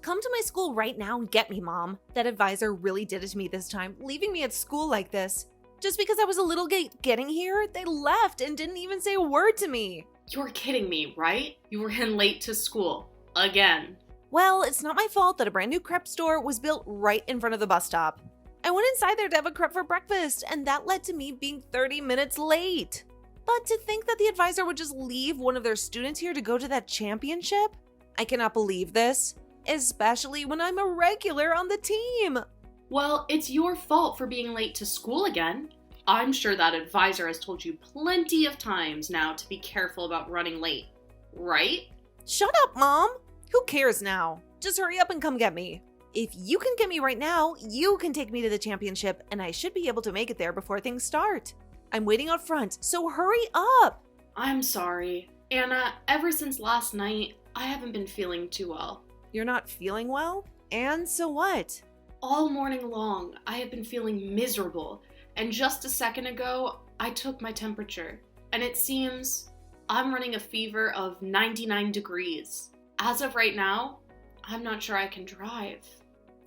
Come to my school right now and get me, Mom. That advisor really did it to me this time, leaving me at school like this. Just because I was a little late getting here, they left and didn't even say a word to me. You're kidding me, right? You were in late to school. Again. Well, it's not my fault that a brand new crepe store was built right in front of the bus stop. I went inside there to have a crepe for breakfast, and that led to me being 30 minutes late. But to think that the advisor would just leave one of their students here to go to that championship? I cannot believe this, especially when I'm a regular on the team. Well, it's your fault for being late to school again. I'm sure that advisor has told you plenty of times now to be careful about running late, right? Shut up, Mom! Who cares now? Just hurry up and come get me. If you can get me right now, you can take me to the championship, and I should be able to make it there before things start. I'm waiting out front, so hurry up! I'm sorry. Anna, ever since last night, I haven't been feeling too well. You're not feeling well? And so what? All morning long, I have been feeling miserable, and just a second ago, I took my temperature, and it seems I'm running a fever of 99 degrees. As of right now, I'm not sure I can drive.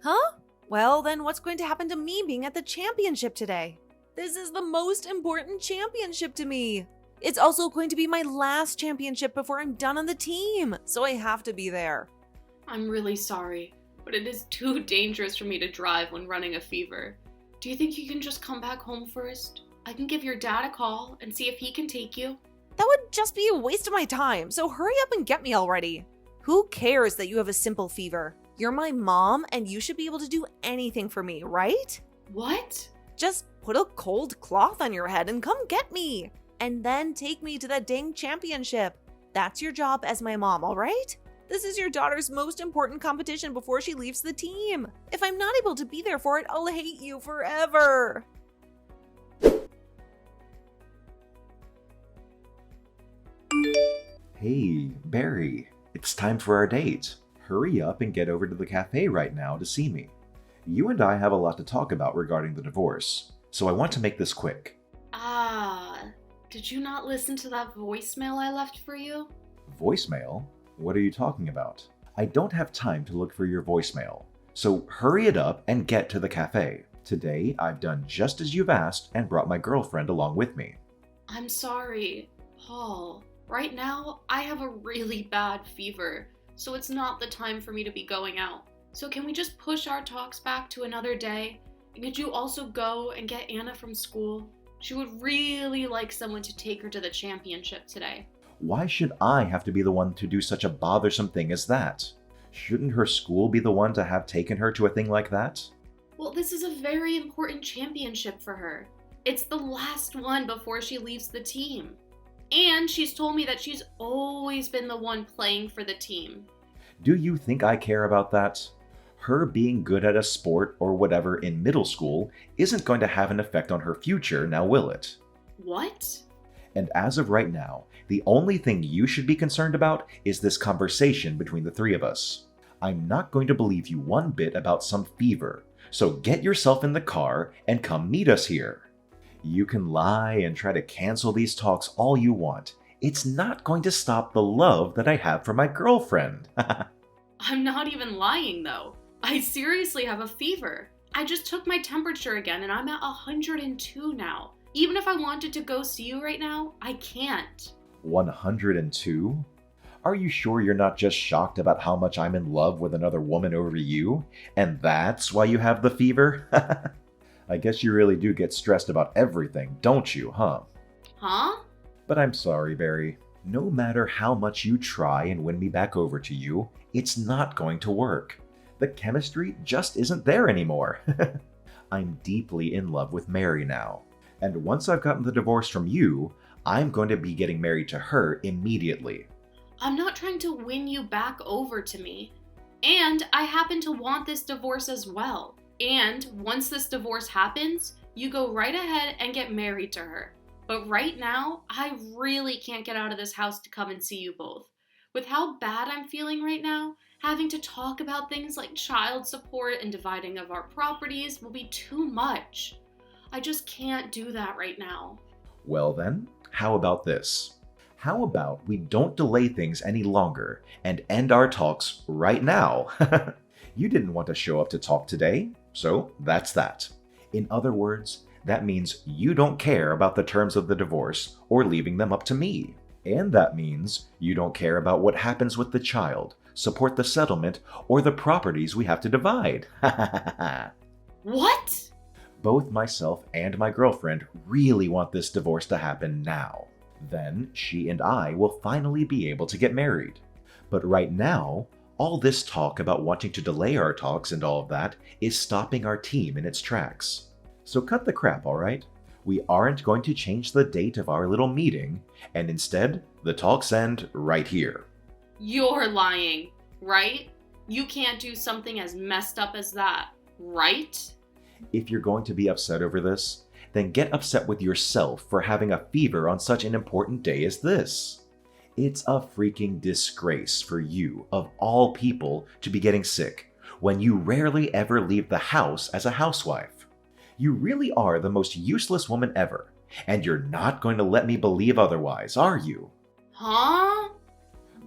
Huh? Well, then what's going to happen to me being at the championship today? This is the most important championship to me. It's also going to be my last championship before I'm done on the team, so I have to be there. I'm really sorry, but it is too dangerous for me to drive when running a fever. Do you think you can just come back home first? I can give your dad a call and see if he can take you. That would just be a waste of my time, so hurry up and get me already. Who cares that you have a simple fever? You're my mom and you should be able to do anything for me, right? What? Just put a cold cloth on your head and come get me. And then take me to that dang championship. That's your job as my mom, all right? This is your daughter's most important competition before she leaves the team. If I'm not able to be there for it, I'll hate you forever. Hey, Barry, it's time for our date. Hurry up and get over to the cafe right now to see me. You and I have a lot to talk about regarding the divorce, so I want to make this quick. Did you not listen to that voicemail I left for you? Voicemail? What are you talking about? I don't have time to look for your voicemail, so hurry it up and get to the cafe. Today, I've done just as you've asked and brought my girlfriend along with me. I'm sorry, Paul. Right now, I have a really bad fever, so it's not the time for me to be going out. So can we just push our talks back to another day? And could you also go and get Anna from school? She would really like someone to take her to the championship today. Why should I have to be the one to do such a bothersome thing as that? Shouldn't her school be the one to have taken her to a thing like that? Well, this is a very important championship for her. It's the last one before she leaves the team. And she's told me that she's always been the one playing for the team. Do you think I care about that? Her being good at a sport or whatever in middle school isn't going to have an effect on her future, now will it? What? And as of right now, the only thing you should be concerned about is this conversation between the three of us. I'm not going to believe you one bit about some fever, so get yourself in the car and come meet us here. You can lie and try to cancel these talks all you want. It's not going to stop the love that I have for my girlfriend. I'm not even lying though. I seriously have a fever. I just took my temperature again and I'm at 102 now. Even if I wanted to go see you right now, I can't. 102? Are you sure you're not just shocked about how much I'm in love with another woman over you? And that's why you have the fever? I guess you really do get stressed about everything, don't you, huh? Huh? But I'm sorry, Barry. No matter how much you try and win me back over to you, it's not going to work. The chemistry just isn't there anymore. I'm deeply in love with Mary now. And once I've gotten the divorce from you, I'm going to be getting married to her immediately. I'm not trying to win you back over to me. And I happen to want this divorce as well. And once this divorce happens, you go right ahead and get married to her. But right now, I really can't get out of this house to come and see you both. With how bad I'm feeling right now, having to talk about things like child support and dividing of our properties will be too much. I just can't do that right now. Well then, how about this? How about we don't delay things any longer and end our talks right now? You didn't want to show up to talk today, so that's that. In other words, that means you don't care about the terms of the divorce or leaving them up to me. And that means you don't care about what happens with the child, support the settlement, or the properties we have to divide. What? Both myself and my girlfriend really want this divorce to happen now. Then she and I will finally be able to get married. But right now, all this talk about wanting to delay our talks and all of that is stopping our team in its tracks. So cut the crap, alright? We aren't going to change the date of our little meeting, and instead, the talks end right here. You're lying, right? You can't do something as messed up as that, right? If you're going to be upset over this, then get upset with yourself for having a fever on such an important day as this. It's a freaking disgrace for you, of all people, to be getting sick when you rarely ever leave the house as a housewife. You really are the most useless woman ever, and you're not going to let me believe otherwise, are you? Huh?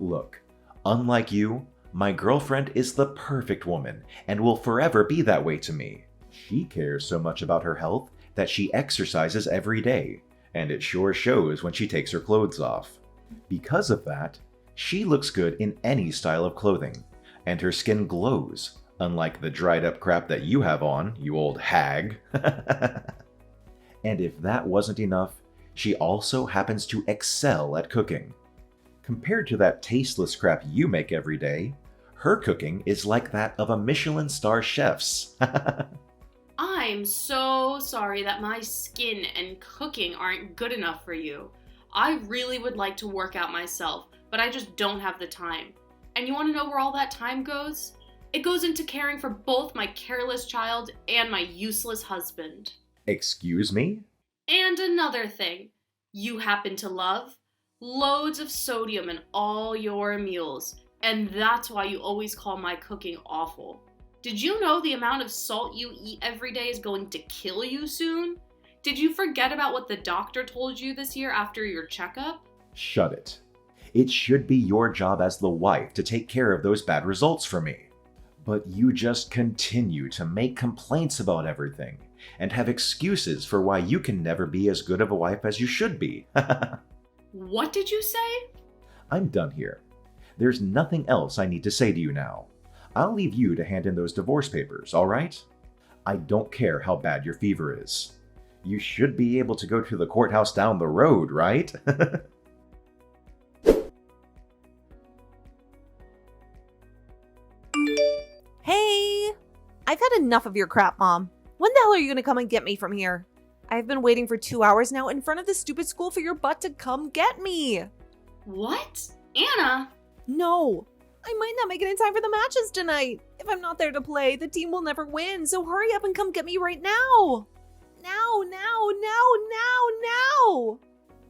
Look, unlike you, my girlfriend is the perfect woman and will forever be that way to me. She cares so much about her health that she exercises every day, and it sure shows when she takes her clothes off. Because of that, she looks good in any style of clothing, and her skin glows, unlike the dried up crap that you have on, you old hag. And if that wasn't enough, she also happens to excel at cooking. Compared to that tasteless crap you make every day, her cooking is like that of a Michelin star chef's. I'm so sorry that my skin and cooking aren't good enough for you. I really would like to work out myself, but I just don't have the time. And you want to know where all that time goes? It goes into caring for both my careless child and my useless husband. Excuse me? And another thing, you happen to love loads of sodium in all your meals, and that's why you always call my cooking awful. Did you know the amount of salt you eat every day is going to kill you soon? Did you forget about what the doctor told you this year after your checkup? Shut it. It should be your job as the wife to take care of those bad results for me. But you just continue to make complaints about everything and have excuses for why you can never be as good of a wife as you should be. What did you say? I'm done here. There's nothing else I need to say to you now. I'll leave you to hand in those divorce papers, alright? I don't care how bad your fever is. You should be able to go to the courthouse down the road, right? Hey! I've had enough of your crap, Mom. When the hell are you gonna come and get me from here? I've been waiting for 2 hours now in front of the stupid school for your butt to come get me. What? Anna? No, I might not make it in time for the matches tonight. If I'm not there to play, the team will never win, so hurry up and come get me right now. Now.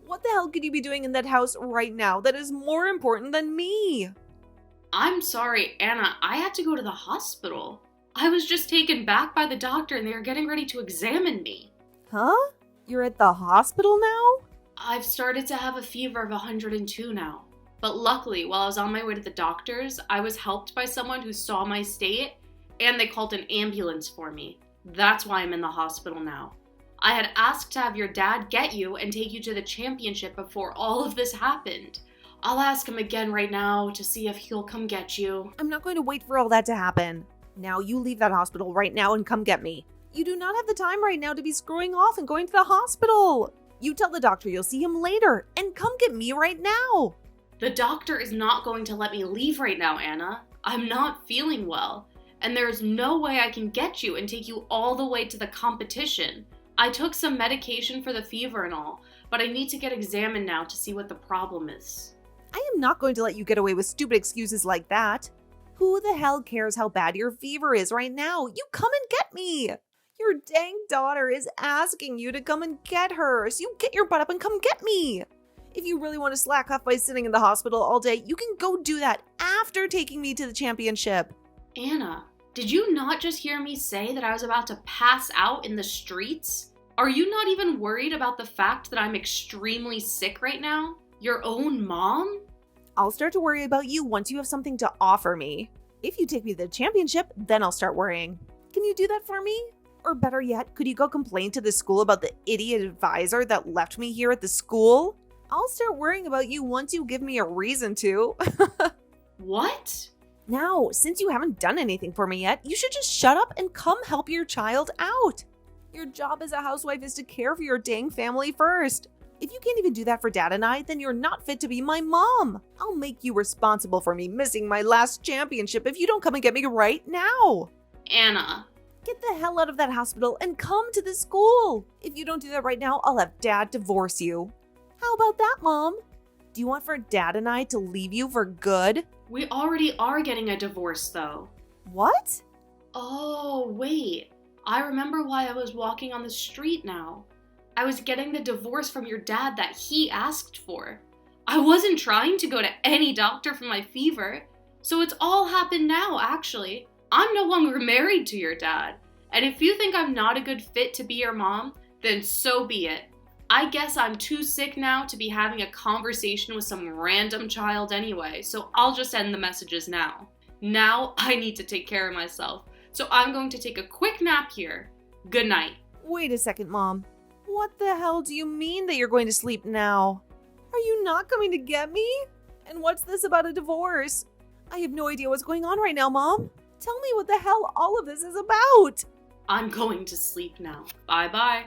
What the hell could you be doing in that house right now that is more important than me? I'm sorry, Anna. I had to go to the hospital. I was just taken back by the doctor and they were getting ready to examine me. Huh? You're at the hospital now? I've started to have a fever of 102 now. But luckily, while I was on my way to the doctor's, I was helped by someone who saw my state and they called an ambulance for me. That's why I'm in the hospital now. I had asked to have your dad get you and take you to the championship before all of this happened. I'll ask him again right now to see if he'll come get you. I'm not going to wait for all that to happen. Now you leave that hospital right now and come get me. You do not have the time right now to be screwing off and going to the hospital. You tell the doctor you'll see him later and come get me right now. The doctor is not going to let me leave right now, Anna. I'm not feeling well, and there's no way I can get you and take you all the way to the competition. I took some medication for the fever and all, but I need to get examined now to see what the problem is. I am not going to let you get away with stupid excuses like that. Who the hell cares how bad your fever is right now? You come and get me. Your dang daughter is asking you to come and get her, so you get your butt up and come get me. If you really want to slack off by sitting in the hospital all day, you can go do that after taking me to the championship. Anna, did you not just hear me say that I was about to pass out in the streets? Are you not even worried about the fact that I'm extremely sick right now? Your own mom? I'll start to worry about you once you have something to offer me. If you take me to the championship, then I'll start worrying. Can you do that for me? Or better yet, could you go complain to the school about the idiot advisor that left me here at the school? I'll start worrying about you once you give me a reason to. What? Now, since you haven't done anything for me yet, you should just shut up and come help your child out. Your job as a housewife is to care for your dang family first. If you can't even do that for Dad and I, then you're not fit to be my mom. I'll make you responsible for me missing my last championship if you don't come and get me right now. Anna. Get the hell out of that hospital and come to the school. If you don't do that right now, I'll have Dad divorce you. How about that, Mom? Do you want for Dad and I to leave you for good? We already are getting a divorce, though. What? Oh, wait. I remember why I was walking on the street now. I was getting the divorce from your dad that he asked for. I wasn't trying to go to any doctor for my fever. So it's all happened now, actually. I'm no longer married to your dad. And if you think I'm not a good fit to be your mom, then so be it. I guess I'm too sick now to be having a conversation with some random child anyway, so I'll just end the messages now. Now I need to take care of myself, so I'm going to take a quick nap here. Good night. Wait a second, Mom. What the hell do you mean that you're going to sleep now? Are you not coming to get me? And what's this about a divorce? I have no idea what's going on right now, Mom. Tell me what the hell all of this is about. I'm going to sleep now. Bye-bye.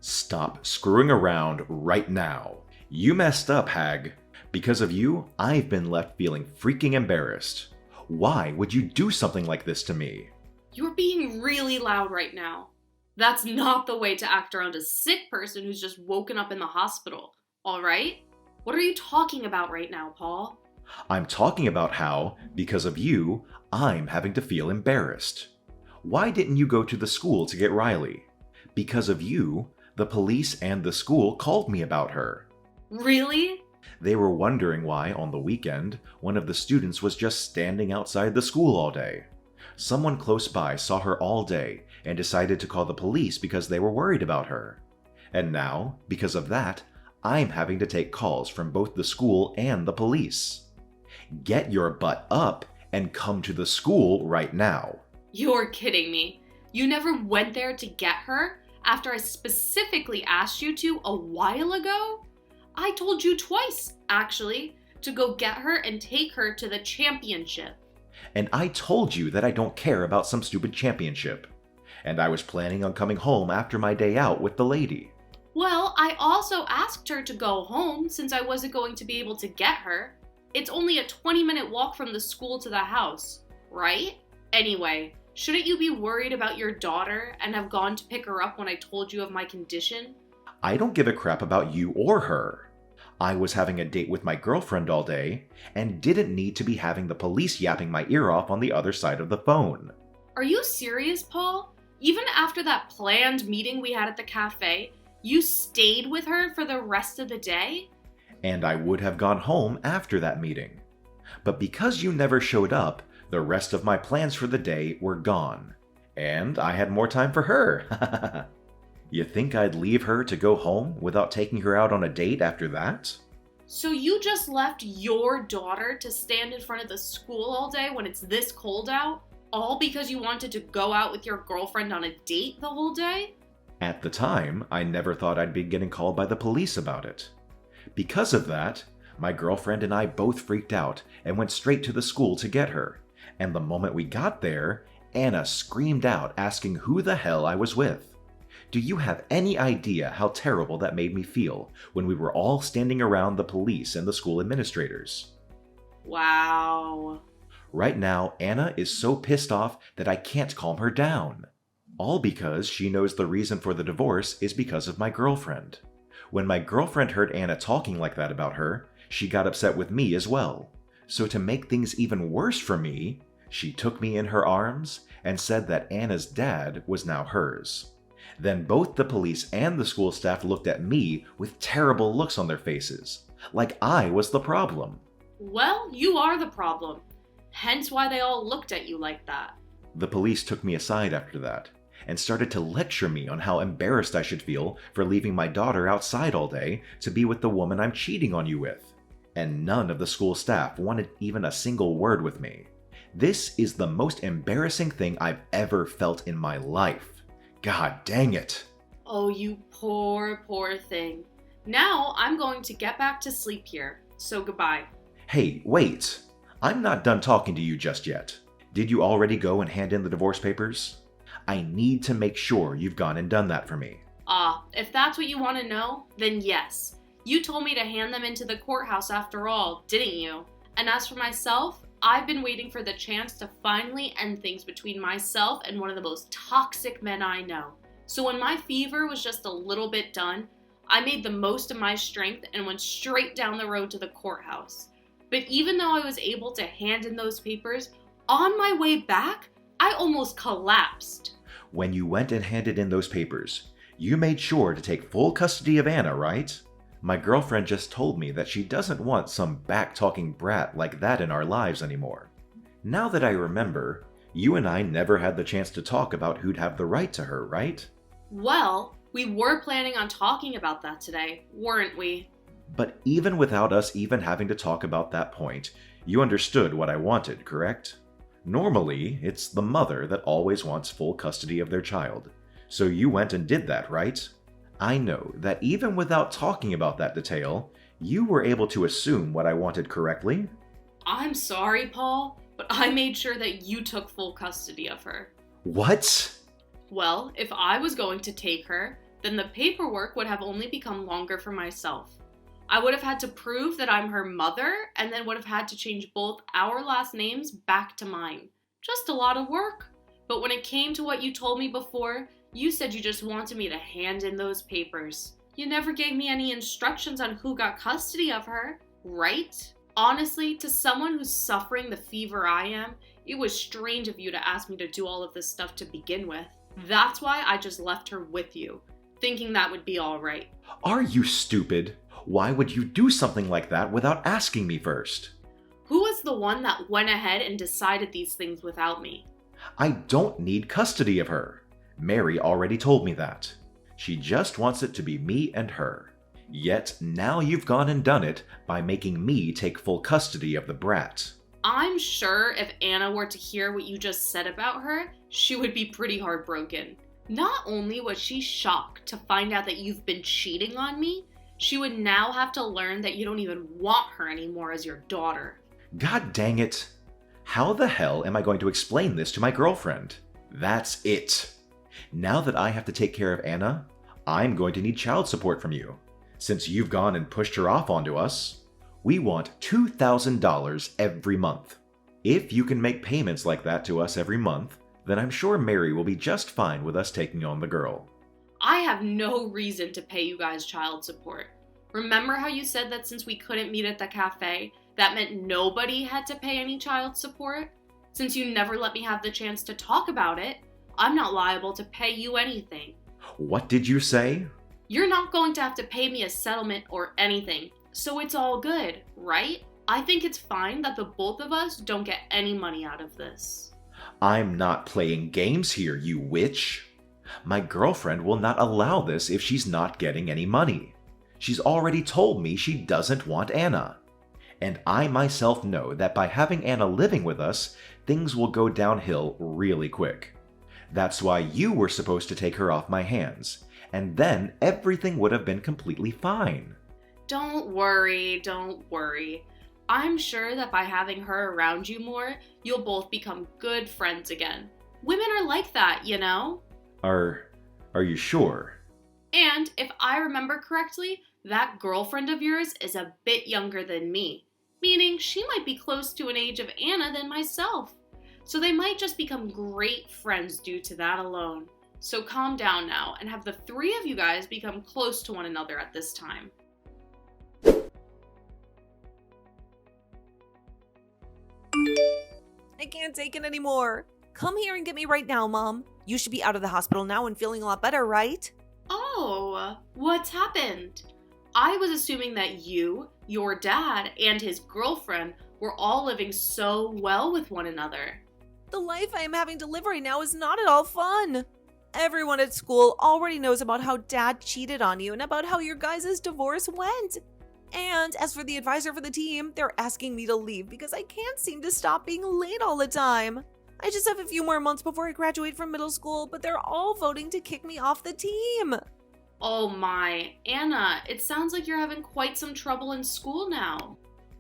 Stop screwing around right now. You messed up, Hag. Because of you, I've been left feeling freaking embarrassed. Why would you do something like this to me? You're being really loud right now. That's not the way to act around a sick person who's just woken up in the hospital, alright? What are you talking about right now, Paul? I'm talking about how, because of you, I'm having to feel embarrassed. Why didn't you go to the school to get Riley? Because of you, the police and the school called me about her. Really? They were wondering why, on the weekend, one of the students was just standing outside the school all day. Someone close by saw her all day and decided to call the police because they were worried about her. And now, because of that, I'm having to take calls from both the school and the police. Get your butt up and come to the school right now. You're kidding me. You never went there to get her after I specifically asked you to a while ago? I told you twice, actually, to go get her and take her to the championship. And I told you that I don't care about some stupid championship. And I was planning on coming home after my day out with the lady. Well, I also asked her to go home since I wasn't going to be able to get her. It's only a 20-minute walk from the school to the house, right? Anyway, shouldn't you be worried about your daughter and have gone to pick her up when I told you of my condition? I don't give a crap about you or her. I was having a date with my girlfriend all day and didn't need to be having the police yapping my ear off on the other side of the phone. Are you serious, Paul? Even after that planned meeting we had at the cafe, you stayed with her for the rest of the day? And I would have gone home after that meeting. But because you never showed up, the rest of my plans for the day were gone. And I had more time for her. You think I'd leave her to go home without taking her out on a date after that? So you just left your daughter to stand in front of the school all day when it's this cold out? All because you wanted to go out with your girlfriend on a date the whole day? At the time, I never thought I'd be getting called by the police about it. Because of that, my girlfriend and I both freaked out and went straight to the school to get her. And the moment we got there, Anna screamed out asking who the hell I was with. Do you have any idea how terrible that made me feel when we were all standing around the police and the school administrators? Wow. Right now, Anna is so pissed off that I can't calm her down. All because she knows the reason for the divorce is because of my girlfriend. When my girlfriend heard Anna talking like that about her, she got upset with me as well. So to make things even worse for me, she took me in her arms and said that Anna's dad was now hers. Then both the police and the school staff looked at me with terrible looks on their faces, like I was the problem. Well, you are the problem. Hence why they all looked at you like that. The police took me aside after that, and started to lecture me on how embarrassed I should feel for leaving my daughter outside all day to be with the woman I'm cheating on you with. And none of the school staff wanted even a single word with me. This is the most embarrassing thing I've ever felt in my life. God dang it. Oh, you poor, poor thing. Now I'm going to get back to sleep here, so goodbye. Hey, wait. I'm not done talking to you just yet. Did you already go and hand in the divorce papers? I need to make sure you've gone and done that for me. If that's what you want to know, then yes. You told me to hand them into the courthouse after all, didn't you? And as for myself, I've been waiting for the chance to finally end things between myself and one of the most toxic men I know. So when my fever was just a little bit done, I made the most of my strength and went straight down the road to the courthouse. But even though I was able to hand in those papers, on my way back, I almost collapsed. When you went and handed in those papers, you made sure to take full custody of Anna, right? My girlfriend just told me that she doesn't want some back-talking brat like that in our lives anymore. Now that I remember, you and I never had the chance to talk about who'd have the right to her, right? Well, we were planning on talking about that today, weren't we? But even without us even having to talk about that point, you understood what I wanted, correct? Normally, it's the mother that always wants full custody of their child. So you went and did that, right? I know that even without talking about that detail, you were able to assume what I wanted correctly. I'm sorry, Paul, but I made sure that you took full custody of her. What? Well, if I was going to take her, then the paperwork would have only become longer for myself. I would have had to prove that I'm her mother and then would have had to change both our last names back to mine. Just a lot of work. But when it came to what you told me before, you said you just wanted me to hand in those papers. You never gave me any instructions on who got custody of her, right? Honestly, to someone who's suffering the fever I am, it was strange of you to ask me to do all of this stuff to begin with. That's why I just left her with you, thinking that would be all right. Are you stupid? Why would you do something like that without asking me first? Who was the one that went ahead and decided these things without me? I don't need custody of her. Mary already told me that. She just wants it to be me and her. Yet now you've gone and done it by making me take full custody of the brat. I'm sure if Anna were to hear what you just said about her, she would be pretty heartbroken. Not only was she shocked to find out that you've been cheating on me, she would now have to learn that you don't even want her anymore as your daughter. God dang it. How the hell am I going to explain this to my girlfriend? That's it. Now that I have to take care of Anna, I'm going to need child support from you. Since you've gone and pushed her off onto us, we want $2,000 every month. If you can make payments like that to us every month, then I'm sure Mary will be just fine with us taking on the girl. I have no reason to pay you guys child support. Remember how you said that since we couldn't meet at the cafe, that meant nobody had to pay any child support? Since you never let me have the chance to talk about it, I'm not liable to pay you anything. What did you say? You're not going to have to pay me a settlement or anything, so it's all good, right? I think it's fine that the both of us don't get any money out of this. I'm not playing games here, you witch. My girlfriend will not allow this if she's not getting any money. She's already told me she doesn't want Anna. And I myself know that by having Anna living with us, things will go downhill really quick. That's why you were supposed to take her off my hands, and then everything would have been completely fine. Don't worry. I'm sure that by having her around you more, you'll both become good friends again. Women are like that, you know? Are you sure? And if I remember correctly, that girlfriend of yours is a bit younger than me, meaning she might be close to an age of Anna than myself. So they might just become great friends due to that alone. So calm down now and have the three of you guys become close to one another at this time. I can't take it anymore. Come here and get me right now, Mom. You should be out of the hospital now and feeling a lot better, right? Oh, what's happened? I was assuming that you, your dad, and his girlfriend were all living so well with one another. The life I am having to live right now is not at all fun. Everyone at school already knows about how Dad cheated on you and about how your guys' divorce went. And as for the advisor for the team, they're asking me to leave because I can't seem to stop being late all the time. I just have a few more months before I graduate from middle school, but they're all voting to kick me off the team. Oh my, Anna, it sounds like you're having quite some trouble in school now.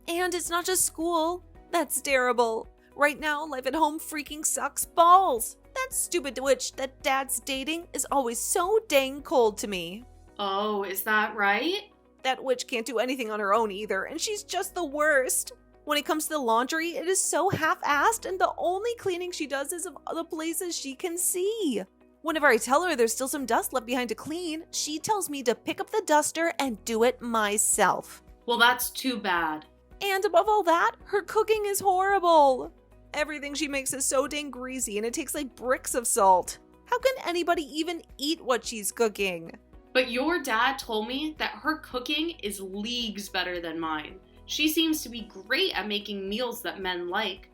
And it's not just school. That's terrible. Right now, life at home freaking sucks balls. That stupid witch that Dad's dating is always so dang cold to me. Oh, is that right? That witch can't do anything on her own either, and she's just the worst. When it comes to the laundry, it is so half-assed, and the only cleaning she does is of the places she can see. Whenever I tell her there's still some dust left behind to clean, she tells me to pick up the duster and do it myself. Well, that's too bad. And above all that, her cooking is horrible. Everything she makes is so dang greasy, and it takes like bricks of salt. How can anybody even eat what she's cooking? But your dad told me that her cooking is leagues better than mine. She seems to be great at making meals that men like,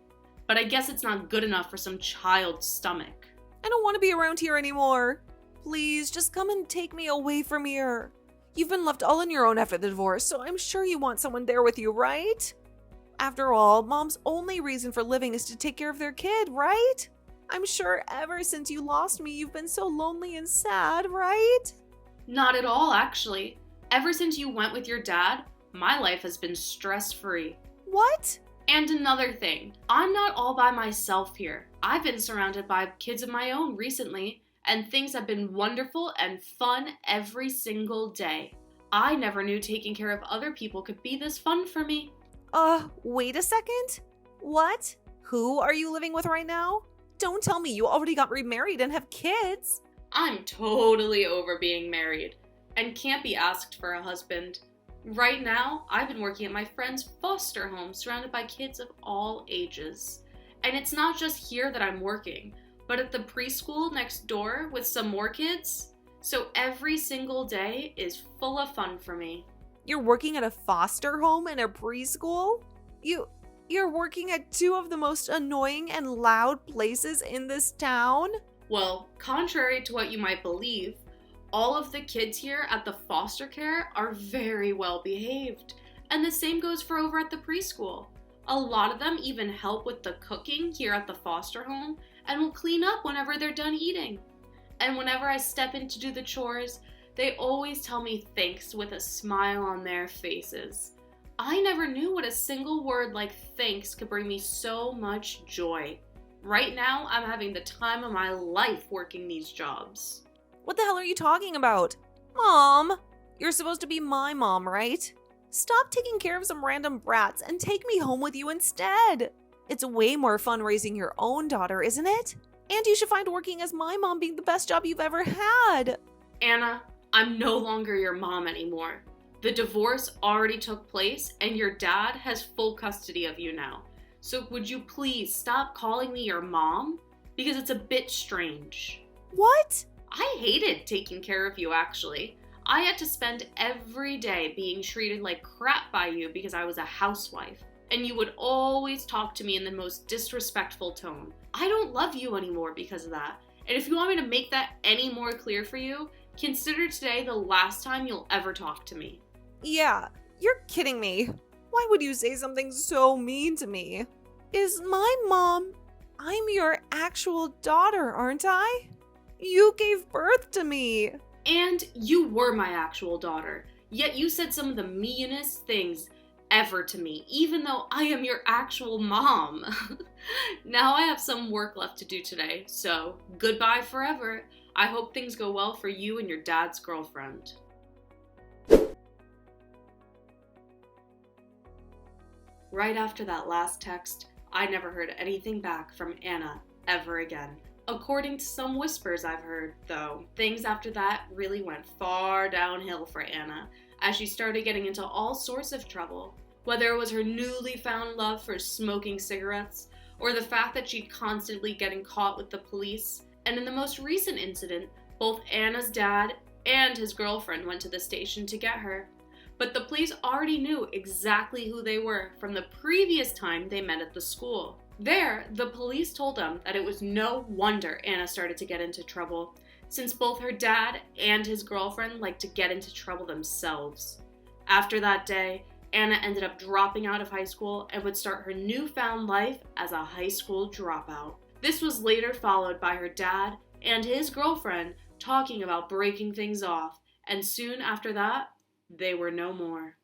but I guess it's not good enough for some child's stomach. I don't want to be around here anymore. Please, just come and take me away from here. You've been left all on your own after the divorce, so I'm sure you want someone there with you, right? After all, Mom's only reason for living is to take care of their kid, right? I'm sure ever since you lost me, you've been so lonely and sad, right? Not at all, actually. Ever since you went with your dad, my life has been stress-free. What? And another thing, I'm not all by myself here. I've been surrounded by kids of my own recently, and things have been wonderful and fun every single day. I never knew taking care of other people could be this fun for me. Wait a second? What? Who are you living with right now? Don't tell me you already got remarried and have kids. I'm totally over being married and can't be asked for a husband. Right now, I've been working at my friend's foster home surrounded by kids of all ages. And it's not just here that I'm working, but at the preschool next door with some more kids. So every single day is full of fun for me. You're working at a foster home and a preschool? You're working at two of the most annoying and loud places in this town? Well, contrary to what you might believe, all of the kids here at the foster care are very well behaved. And the same goes for over at the preschool. A lot of them even help with the cooking here at the foster home and will clean up whenever they're done eating. And whenever I step in to do the chores, they always tell me thanks with a smile on their faces. I never knew what a single word like thanks could bring me so much joy. Right now, I'm having the time of my life working these jobs. What the hell are you talking about? Mom, you're supposed to be my mom, right? Stop taking care of some random brats and take me home with you instead. It's way more fun raising your own daughter, isn't it? And you should find working as my mom being the best job you've ever had. Anna, I'm no longer your mom anymore. The divorce already took place and your dad has full custody of you now. So would you please stop calling me your mom? Because it's a bit strange. What? I hated taking care of you, actually. I had to spend every day being treated like crap by you because I was a housewife. And you would always talk to me in the most disrespectful tone. I don't love you anymore because of that. And if you want me to make that any more clear for you, consider today the last time you'll ever talk to me. Yeah, you're kidding me. Why would you say something so mean to me? Is my mom... I'm your actual daughter, aren't I? You gave birth to me. And you were my actual daughter. Yet you said some of the meanest things ever to me, even though I am your actual mom. Now I have some work left to do today, so goodbye forever. I hope things go well for you and your dad's girlfriend. Right after that last text, I never heard anything back from Anna ever again. According to some whispers I've heard, though, things after that really went far downhill for Anna, as she started getting into all sorts of trouble. Whether it was her newly found love for smoking cigarettes, or the fact that she'd constantly getting caught with the police. And in the most recent incident, both Anna's dad and his girlfriend went to the station to get her. But the police already knew exactly who they were from the previous time they met at the school. There, the police told them that it was no wonder Anna started to get into trouble, since both her dad and his girlfriend liked to get into trouble themselves. After that day, Anna ended up dropping out of high school and would start her newfound life as a high school dropout. This was later followed by her dad and his girlfriend talking about breaking things off, and soon after that, they were no more.